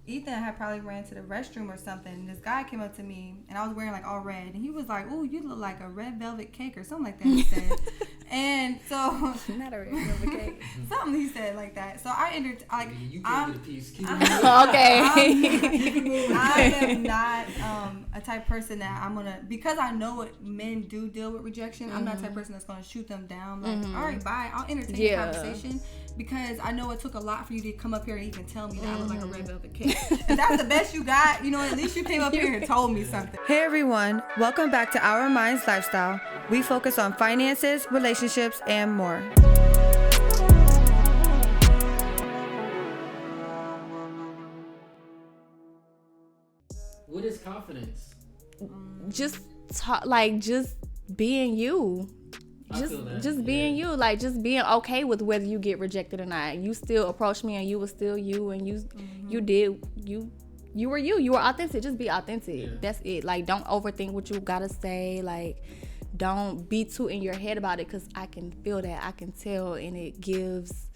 Ethan had probably ran to the restroom or something. And this guy came up to me, and I was wearing like all red, and he was like, "Ooh, you look like a red velvet cake," or something like that. He said, and so not a red velvet cake. Something he said like that. So I entered like you can't get a piece. Keep it okay. I am not a type of person that I'm gonna, because I know what men do deal with rejection. I'm not the type of person that's gonna shoot them down. Like, all right, bye. I'll entertain the conversation. Because I know it took a lot for you to come up here and even tell me that I look like a red velvet cake. If that's the best you got, at least you came up here and told me something. Hey everyone, welcome back to Our Minds Lifestyle. We focus on finances, relationships, and more. What is confidence? Just being you. Just being you, like just being okay with whether you get rejected or not. You still approach me and you were still you, and you were you were authentic. Just be authentic. Yeah. That's it. Like, don't overthink what you gotta say. Like, don't be too in your head about it, because I can feel that, I can tell, and it gives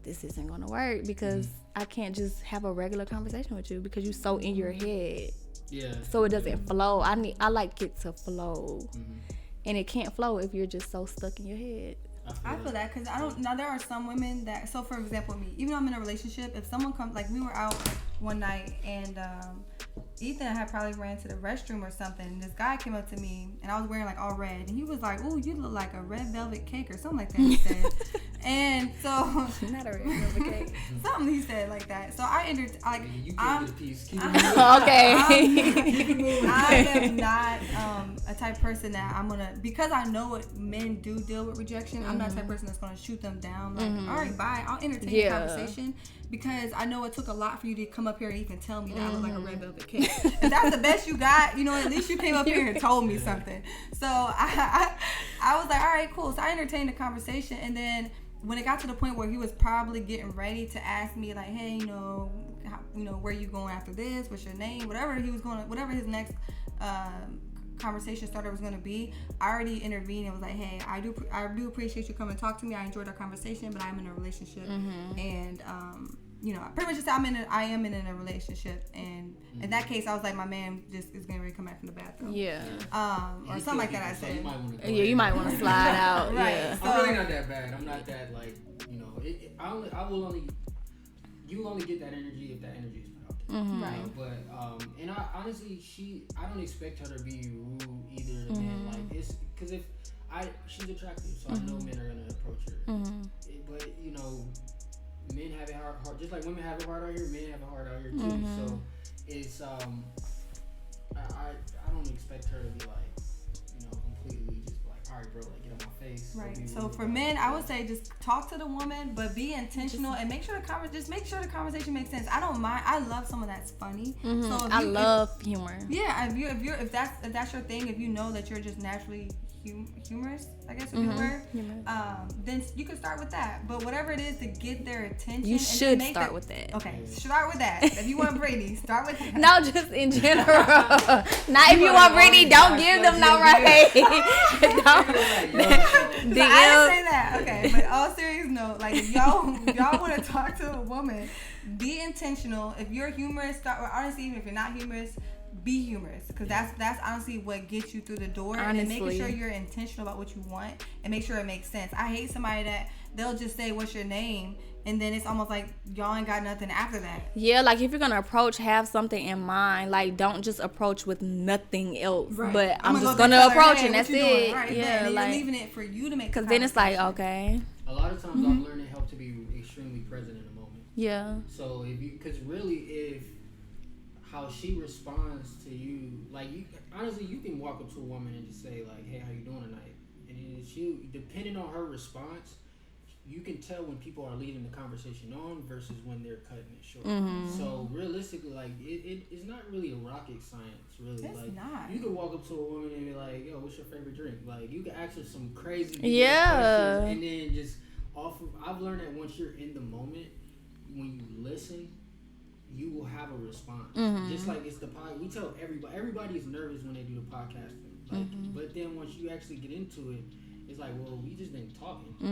this isn't gonna work, because I can't just have a regular conversation with you because you're so in your head. Yeah. So it doesn't flow. I like it to flow. And it can't flow if you're just so stuck in your head. I feel that, because there are some women that, so for example, me, even though I'm in a relationship, if someone comes, like we were out one night and Ethan had probably ran to the restroom or something, and this guy came up to me, and I was wearing like all red, and he was like, "Ooh, you look like a red velvet cake," or something like that, he said. And so not a red velvet cake. Something he said like that. So I entered, like, you can't get a piece. Keep it okay. I am not a type of person that I'm gonna, because I know what men do deal with rejection. I'm not the type of person that's gonna shoot them down. Like, all right, bye. I'll entertain the conversation, because I know it took a lot for you to come up here and even tell me that I look like a red velvet cake. If that's the best you got, at least you came up here and told me something. So I was like, all right, cool. So I entertained the conversation, and then when it got to the point where he was probably getting ready to ask me, like, hey, where you going after this? What's your name? Whatever his next conversation starter was going to be, I already intervened and was like, hey, I do appreciate you coming to talk to me. I enjoyed our conversation, but I'm in a relationship, and pretty much just I am in a relationship, and in that case, I was like, my man just is getting ready to come back from the bathroom, or something like that. I said, you might want to slide out. Right. Yeah. I'm really not that bad. I'm not that, like, you will only get that energy if that energy is put out there. Right. But and I honestly, I don't expect her to be rude either to men. Like, it's because she's attractive, so I know men are gonna approach her. But men have it hard, just like women have it hard out here. Men have it hard out here too. So it's I don't expect her to be like, completely just like, all right, bro, like, get on my face. Right. So for men, I would say just talk to the woman, but be intentional and make sure the conversation makes sense. I don't mind. I love someone that's funny. So I love humor. Yeah. If that's your thing, if you know that you're just naturally humorous, I guess would be the word, then you can start with that. But whatever it is to get their attention, you should start with that. Okay, start with that. If you want Brittany, start with that. No, just in general. Not if you want Brittany, don't give them no right. I didn't say that. Okay, but all serious note, like, if y'all want to talk to a woman, be intentional. If you're humorous, honestly, even if you're not humorous, be humorous, because that's honestly what gets you through the door. Honestly. And then making sure you're intentional about what you want and make sure it makes sense. I hate somebody that they'll just say, what's your name? And then it's almost like y'all ain't got nothing after that. Yeah, like, if you're going to approach, have something in mind. Like, don't just approach with nothing else. Right. But I'm just going to approach, and that's it. Right, yeah, and like, you're leaving it for you to make. Because then it's like, okay. A lot of times I've learned it helps to be extremely present in the moment. Yeah. So because if how she responds to you, like, honestly, you can walk up to a woman and just say, like, hey, how you doing tonight? And then depending on her response, you can tell when people are leading the conversation on versus when they're cutting it short. So realistically, like, it's not really a rocket science, really. It's like, not. You can walk up to a woman and be like, yo, what's your favorite drink? Like, you can ask her some crazy questions, and then just I've learned that once you're in the moment, when you listen, you will have a response. Just like it's the pod. We tell everybody is nervous when they do the podcasting. Like, but then once you actually get into it, it's like, well, we just been talking. Like,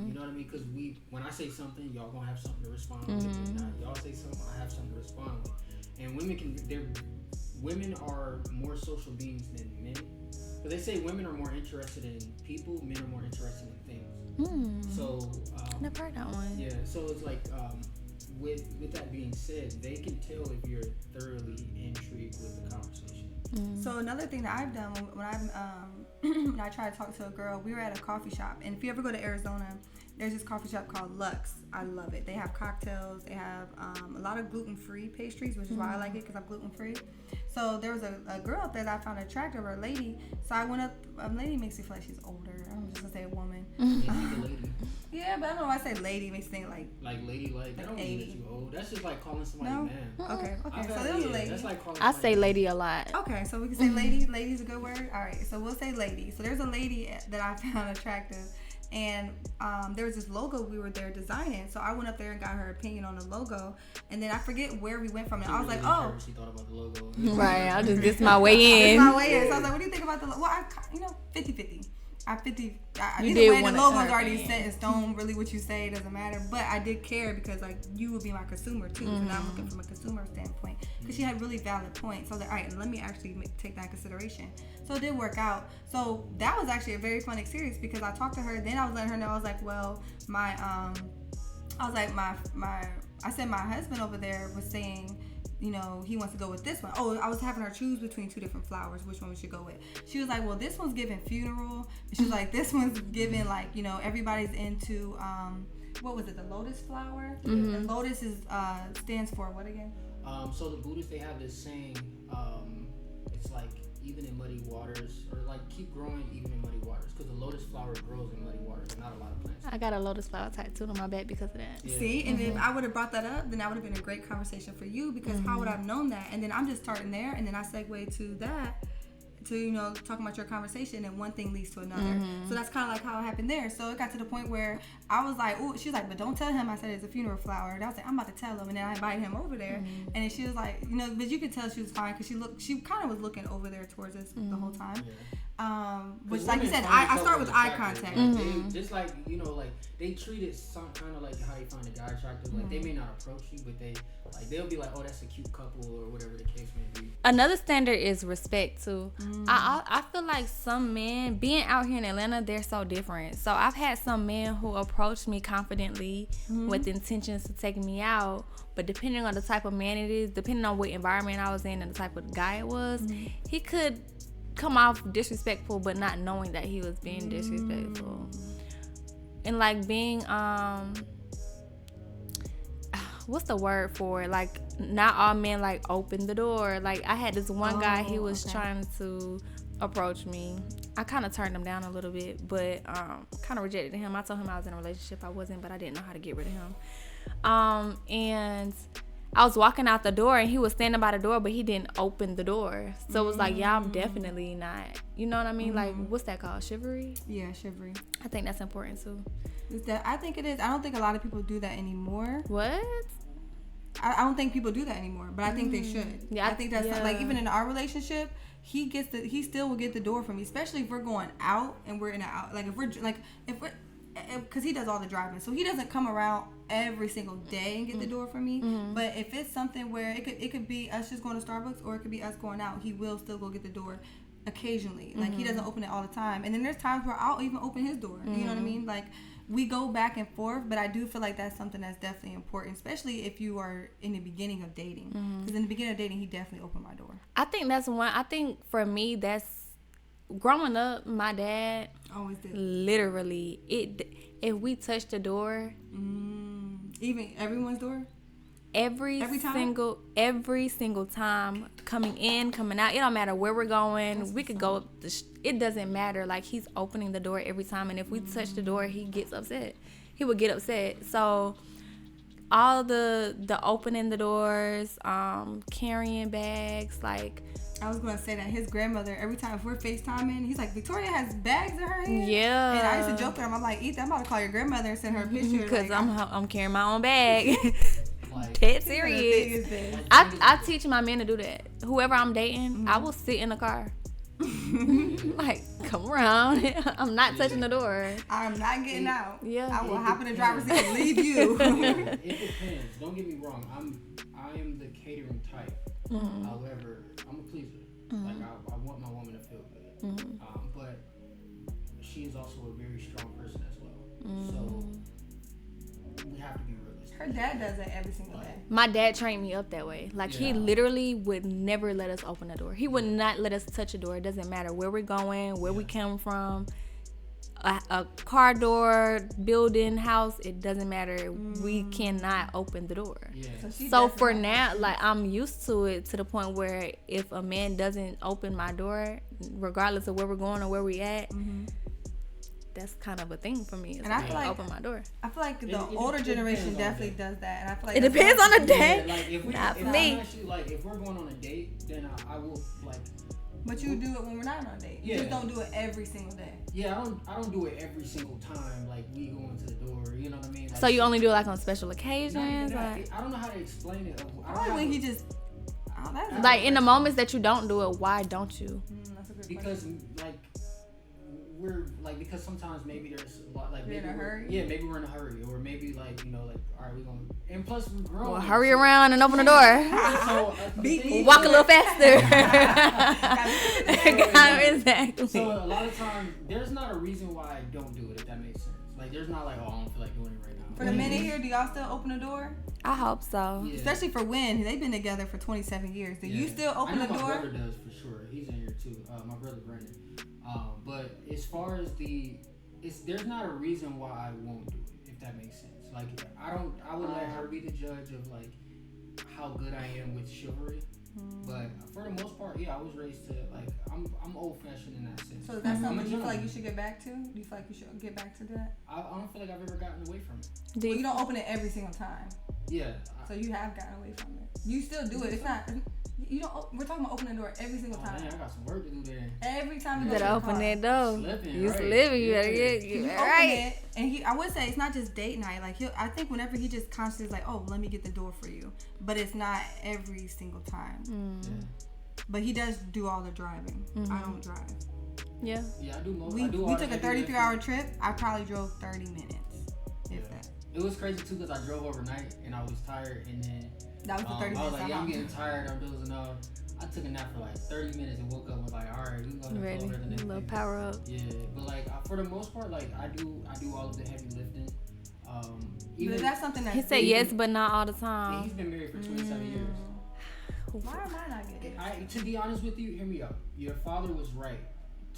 you know what I mean? Because when I say something, y'all gonna have something to respond with. If not, y'all say something, I have something to respond with. and women are more social beings than men. But they say women are more interested in people, men are more interested in things. So never heard that one. Yeah, so it's like with that being said, they can tell if you're thoroughly intrigued with the conversation. So another thing that I've done when I try to talk to a girl, we were at a coffee shop, and if you ever go to Arizona, there's this coffee shop called Lux. I love it. They have cocktails. They have a lot of gluten-free pastries, which is why I like it, because I'm gluten-free. So there was a girl up there that I found attractive, or a lady. So I went up. A lady makes me feel like she's older. I'm just gonna say a woman. Yeah, but I don't know why I say lady makes me think like lady, like that don't mean that you old. That's just like calling somebody no? man. Okay. So there was a lady. That's like calling I say lady a lot. Okay, so we can say lady. Lady's a good word. All right, so we'll say lady. So there's a lady that I found attractive. And there was this logo we were there designing. So I went up there and got her opinion on the logo. And then I forget where we went from it. I was like, oh. She thought about the logo. Right, I'll just get my way in. So I was like, what do you think about the logo? Well, 50-50. Either did way, the want logo's her already opinion. set in stone. Really, what you say doesn't matter. But I did care because, like, you would be my consumer, too. So now I'm looking from a consumer standpoint. Because she had really valid points. So I was like, all right, let me actually take that in consideration. So it did work out. So that was actually a very fun experience because I talked to her. Then I was letting her know, I was like, well, I said my husband over there was saying, you know, he wants to go with this one. Oh, I was having her choose between two different flowers, which one we should go with. She was like, well, this one's giving funeral. And she was like, this one's giving, like, you know, everybody's into, what was it, the lotus flower? And lotus stands for what again? So the Buddhists, they have this saying, it's like, even in muddy waters, or like keep growing even in muddy waters, because the lotus flower grows in muddy waters and not a lot of plants. I got a lotus flower tattooed on my back because of that. Yeah. See, and if I would have brought that up, then that would have been a great conversation for you, because how would I have known that? And then I'm just starting there, and then I segue to that, to, you know, talking about your conversation, and one thing leads to another. So that's kind of like how it happened there. So it got to the point where I was like, oh, she's like, but don't tell him I said it's a funeral flower. And I was like, I'm about to tell him. And then I invited him over there, and then she was like, you know, but you could tell she was fine because she kind of was looking over there towards us the whole time. Which, like you said, I start with eye contact. They, just like, you know, like they treat it some kind of like how you find a guy attractive. Like they may not approach you, but they'll be like, oh, that's a cute couple, or whatever the case may be. Another standard is respect too. I feel like some men, being out here in Atlanta, they're so different. So I've had some men who approach me confidently with intentions to take me out, but depending on the type of man it is, depending on what environment I was in and the type of guy it was, he could come off disrespectful, but not knowing that he was being disrespectful. And like being what's the word for it? Like, not all men like open the door. Like, I had this one guy, he was trying to approach me. I kind of turned him down a little bit, but kind of rejected him. I told him I was in a relationship. I wasn't, but I didn't know how to get rid of him. And I was walking out the door, and he was standing by the door, but he didn't open the door. So it was like, yeah, I'm definitely not. You know what I mean? Like, what's that called? Chivalry? Yeah, chivalry. I think that's important too. I think it is. I don't think a lot of people do that anymore. What? I don't think people do that anymore, but I think they should. Yeah, I think that's like, even in our relationship, he still will get the door for me, especially if we're going out and we're in a out. Like if we're because he does all the driving, so he doesn't come around every single day and get the door for me. But if it's something where it could be us just going to Starbucks, or it could be us going out, he will still go get the door occasionally. Like he doesn't open it all the time, and then there's times where I'll even open his door. You know what I mean? Like, we go back and forth, but I do feel like that's something that's definitely important, especially if you are in the beginning of dating. Because in the beginning of dating, he definitely opened my door. I think that's one. I think for me, that's growing up. My dad always did. Literally, if we touched the door, even everyone's door. Every single time, coming in, coming out, it don't matter where we're going. We could go. It doesn't matter. Like, he's opening the door every time, and if we touch the door, he gets upset. He would get upset. So all the opening the doors, carrying bags, like. I was gonna say that his grandmother, every time if we're FaceTiming, he's like, Victoria has bags in her hand. Yeah. And I used to joke with him. I'm like, Ethan, I'm about to call your grandmother and send her a picture. Because like, I'm carrying my own bag. Like, dead serious. I teach my men to do that. Whoever I'm dating, I will sit in the car. Like, come around. I'm not touching the door. I'm not getting out. Yeah. I will hop in the driver's seat and leave you. It depends. Don't get me wrong. I am the catering type. However, I'm a pleaser. Like I want my woman to feel good. But she is also a very strong person as well. So we have to be realistic. Her dad does that every single day. My dad trained me up that way. Like he literally would never let us open the door. He would not let us touch a door. It doesn't matter where we're going, where we come from. A car door, building, house, it doesn't matter. We cannot open the door. So for now, like I'm used to it to the point where if a man doesn't open my door, regardless of where we're going or where we at, that's kind of a thing for me. It's and I feel like open my door. I feel like the older generation definitely does that, and I feel like it depends on the day. Like if me. Actually, like if we're going on a date, then I will like. But you do it when we're not on a date. You just don't do it every single day. Yeah, I don't do it every single time. Like we go into the door, you know what I mean? Like, so you only do it like on special occasions? I don't know how to explain it. Probably when he just. Like in the moments that you don't do it, why don't you? That's a good because question. like we're like because sometimes maybe there's a lot like maybe in a hurry. Yeah, maybe we're in a hurry, or maybe like you know like all right we're going and plus we're grown. Well, hurry around and open the door. So, walk a little faster. Exactly. So a lot of times there's not a reason why I don't do it if that makes sense. Like there's not like I don't feel like doing it right now. For the men in here, do y'all still open the door? I hope so. Yeah. Especially for Wynn. They've been together for 27 years. Do you still open the door? My brother does for sure. He's in here too. My brother Brandon. But as far as there's not a reason why I won't do it, if that makes sense. Like I would let her be the judge of like how good I am with chivalry. But for the most part, yeah, I was raised to like I'm old fashioned in that sense. So is that something you feel like you should get back to? Do you feel like you should get back to that? I don't feel like I've ever gotten away from it. Well, you don't open it every single time. Yeah. So you have gotten away from it. You still do it. It's not. You don't. We're talking about opening the door every single time. Man, I got some work to do there. Every time you gotta open that door. You slipping. You gotta get right. And I would say it's not just date night. Like I think whenever he just consciously is like, oh, let me get the door for you, but it's not every single time. Yeah. But he does do all the driving. I don't drive. Yeah. Yeah, I do most. We took a 33-hour trip. I probably drove 30 minutes. If that. It was crazy too because I drove overnight and I was tired and then. That was the 30 minutes. I was like, I'm getting tired. I'm dozing off. I took a nap for like 30 minutes and woke up and was like, all right, we're going to ready. A little power up. Yeah, but like for the most part, like I do all of the heavy lifting. But that's something that he said yes, but not all the time. Yeah, he's been married for 27 years. Why am I not getting it? To be honest with you, hear me out. Your father was right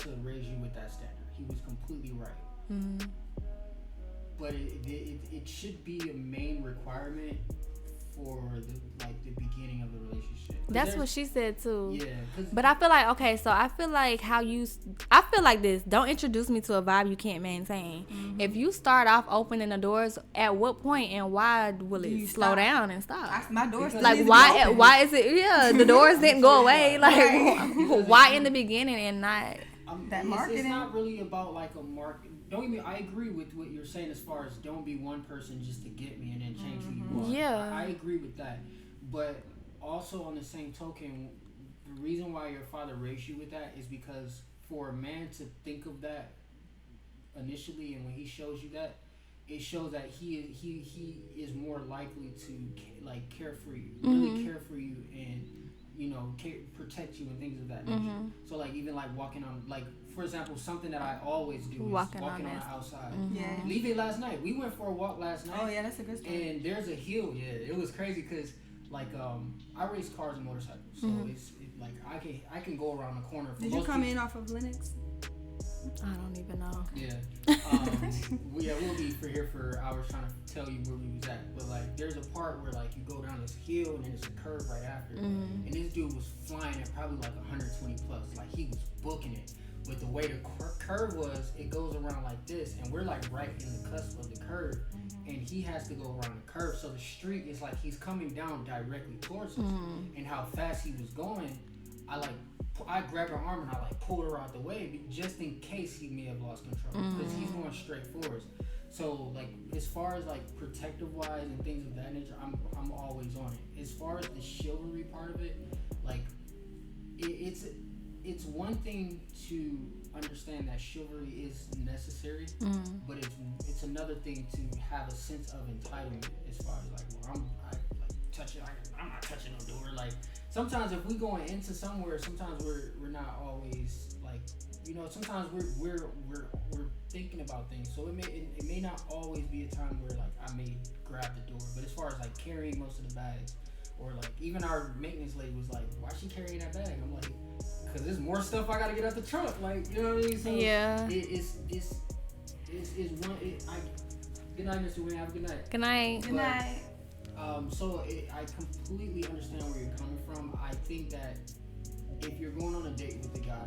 to raise you with that standard. He was completely right. But it should be a main requirement for the beginning of the relationship. That's what she said too. Yeah. But I feel like I feel like this. Don't introduce me to a vibe you can't maintain. If you start off opening the doors, at what point and why will it slow down and stop? My doors like why is it? Yeah, the doors didn't go away. Like why in the beginning and not that marketing? It's not really about like a market. Don't get me. I agree with what you're saying as far as don't be one person just to get me and then change who you are. Yeah, I agree with that. But also on the same token, the reason why your father raised you with that is because for a man to think of that initially, and when he shows you that, it shows that he is more likely to like care for you, really care for you, and protect you and things of that nature. So like even like walking on, like for example, something that I always do is walking on the outside. Yeah. Leave it last night. We went for a walk last night. Oh yeah, that's a good story. And there's a hill. Yeah, it was crazy because like I race cars and motorcycles, so it's like I can go around the corner. Did you come in off of Linux? I don't even know. Yeah. We'll be here for hours trying to tell you where we was at. But like there's a part where like you go down this hill and then there's a curve right after. And this dude was flying at probably like 120 plus. Like he was booking it. But the way the curve was, it goes around like this, and we're like right in the cusp of the curve, and he has to go around the curve. So the street is like he's coming down directly towards us, and how fast he was going, I grabbed her arm and I like pulled her out the way just in case he may have lost control because he's going straight for us. So like as far as like protective wise and things of that nature, I'm always on it. As far as the chivalry part of it, like it's one thing to understand that chivalry is necessary, but it's another thing to have a sense of entitlement as far as like, well, I'm not touching no door. Like sometimes if we going into somewhere, sometimes we're not always like, you know, sometimes we're thinking about things. So it may not always be a time where like I may grab the door. But as far as like carrying most of the bags, or like even our maintenance lady was like, why is she carrying that bag? I'm like, because there's more stuff I gotta get out the trunk. Like, you know what I mean? So yeah. It's one. Good night, Mr. Wayne. Have a good night. Good night. Good night. I completely understand where you're coming from. I think that if you're going on a date with a guy,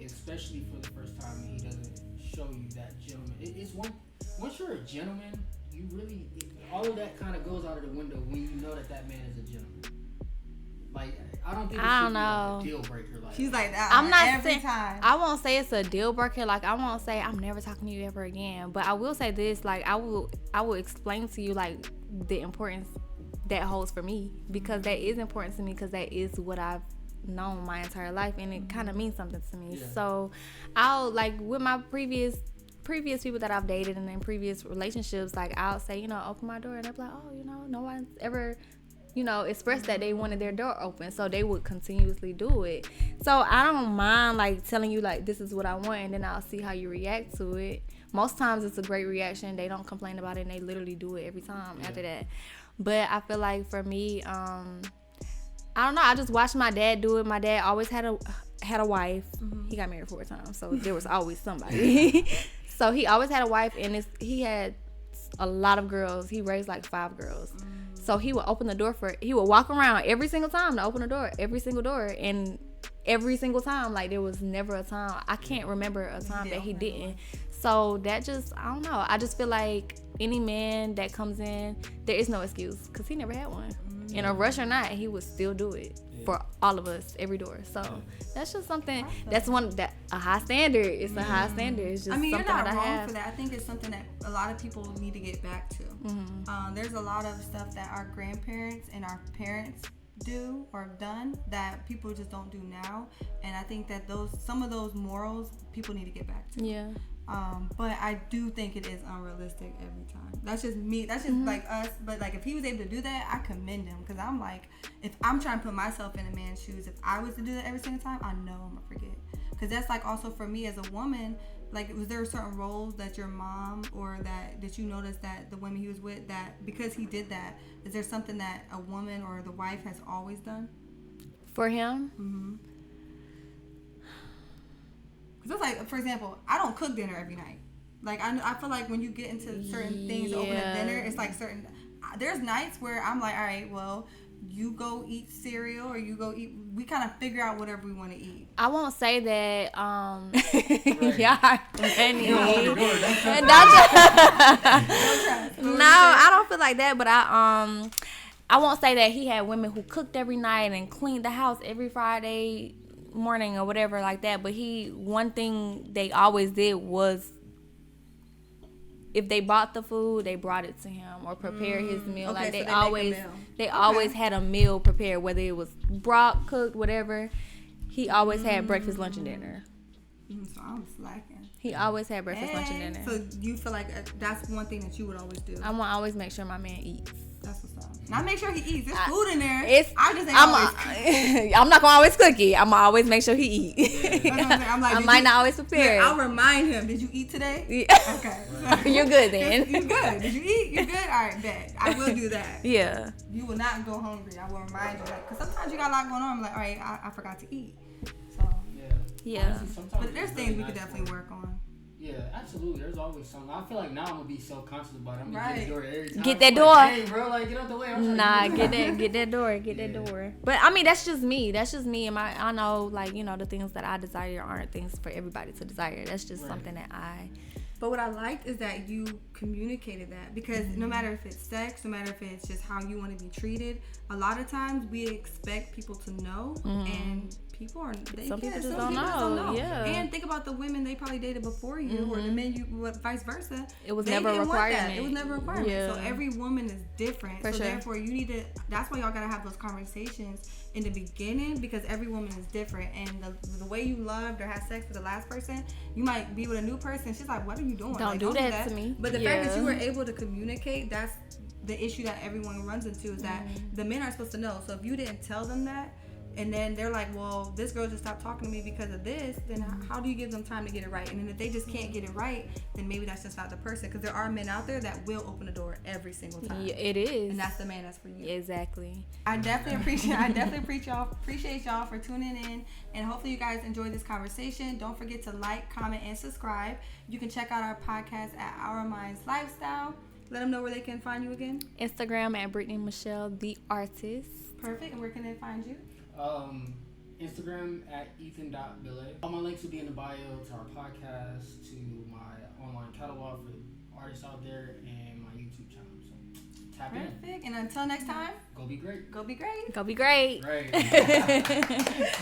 especially for the first time, and he doesn't show you that gentleman, it's once you're a gentleman, you really, all of that kind of goes out of the window when you know that man is a gentleman. Like, I don't think it should be like a deal breaker. Like, she's like that. I'm not every saying, time. I won't say it's a deal breaker. Like, I won't say I'm never talking to you ever again. But I will say this. Like, I will explain to you like the importance that holds for me, because that is important to me, because that is what I've known my entire life, and it kind of means something to me. Yeah. So I'll, like, with my previous people that I've dated and in previous relationships, like, I'll say, you know, open my door, and they're like, oh, you know, no one's ever, you know, expressed that they wanted their door open, so they would continuously do it. So I don't mind like telling you like this is what I want, and then I'll see how you react to it. Most times it's a great reaction. They don't complain about it, and they literally do it every time after that. But I feel like for me, I don't know, I just watched my dad do it. My dad always had a wife. Mm-hmm. He got married 4 times, so there was always somebody. So he always had a wife, and he had a lot of girls. He raised like 5 girls. So he would open the door he would walk around every single time to open the door, every single door. And every single time, like, there was never a time, I can't remember a time that he didn't. So that just, I don't know. I just feel like any man that comes in, there is no excuse, because he never had one. In a rush or not, he would still do it for all of us, every door. So that's just something, that's a high standard. It's a high standard. It's just, I mean, something you're not wrong for that. I think it's something that a lot of people need to get back to. Mm-hmm. There's a lot of stuff that our grandparents and our parents do or have done that people just don't do now, and I think that some of those morals people need to get back to. Yeah. But I do think it is unrealistic every time. That's just me. That's just like us. But like, if he was able to do that, I commend him, because I'm like, if I'm trying to put myself in a man's shoes, if I was to do that every single time, I know I'm gonna forget. Because that's like also for me as a woman. Like, was there certain roles that your mom or that you noticed that the women he was with, that because he did that, is there something that a woman or the wife has always done for him? Mm-hmm. Because it's like, for example, I don't cook dinner every night. Like, I feel like when you get into certain things, open a dinner, it's like certain. There's nights where I'm like, all right, well, you go eat cereal or you go eat. We kind of figure out whatever we want to eat. I won't say that. No, I don't feel like that. But I won't say that he had women who cooked every night and cleaned the house every Friday morning or whatever like that. But one thing they always did was, if they bought the food, they brought it to him or prepared his meal. Okay, like, they always had a meal prepared, whether it was brought, cooked, whatever. He always had breakfast, lunch, and dinner. So I'm slacking. He always had breakfast, lunch, and dinner. So you feel like that's one thing that you would always do? I want to always make sure my man eats. That's what's up. Not make sure he eats. There's food in there. I'm not gonna always cook it. I'm gonna always make sure he eats. I'm like, I might not always prepare. I'll remind him. Did you eat today? Yeah. Okay. You're good then. You're good. Did you eat? You're good. All right, bet. I will do that. Yeah. You will not go hungry. I will remind you that, because sometimes you got a lot going on. I'm like, all right, I forgot to eat. So yeah. But there's things we could definitely work on. Yeah, absolutely. There's always something. I feel like now I'm gonna be self-conscious about it. I'm gonna get the door every time. Get that door. Hey, bro, like, get out the way. Get that door. Get that door. But I mean, that's just me. And I know, like, you know, the things that I desire aren't things for everybody to desire. That's just something that I. But what I liked is that you communicated that, because no matter if it's sex, no matter if it's just how you want to be treated, a lot of times we expect people to know, and some people just don't know. Yeah. And think about the women they probably dated before you, or the men vice versa. It was never a requirement. It was never a requirement. Yeah. So every woman is different. Therefore you need to. That's why y'all gotta have those conversations in the beginning, because every woman is different, and the way you loved or had sex with the last person, you might be with a new person. She's like, "What are you doing? Don't do that to me." But the fact that you were able to communicate, that's the issue that everyone runs into, is that the men are supposed to know. So if you didn't tell them that, and then they're like, well, this girl just stopped talking to me because of this, then how do you give them time to get it right? And then if they just can't get it right, then maybe that's just not the person, because there are men out there that will open the door every single time. Yeah, it is. And that's the man that's for you. Exactly. I definitely appreciate y'all for tuning in, and hopefully you guys enjoyed this conversation. Don't forget to like, comment, and subscribe. You can check out our podcast at Our Minds Lifestyle. Let them know where they can find you again. Instagram at Brittany Michelle, the artist. Perfect. And where can they find you? Instagram at Ethan.Billet. All my links will be in the bio to our podcast, to my online catalog for the artists out there, and my YouTube channel. So tap in. Perfect. And until next time, Go be great. Go be great. Go be great. Right.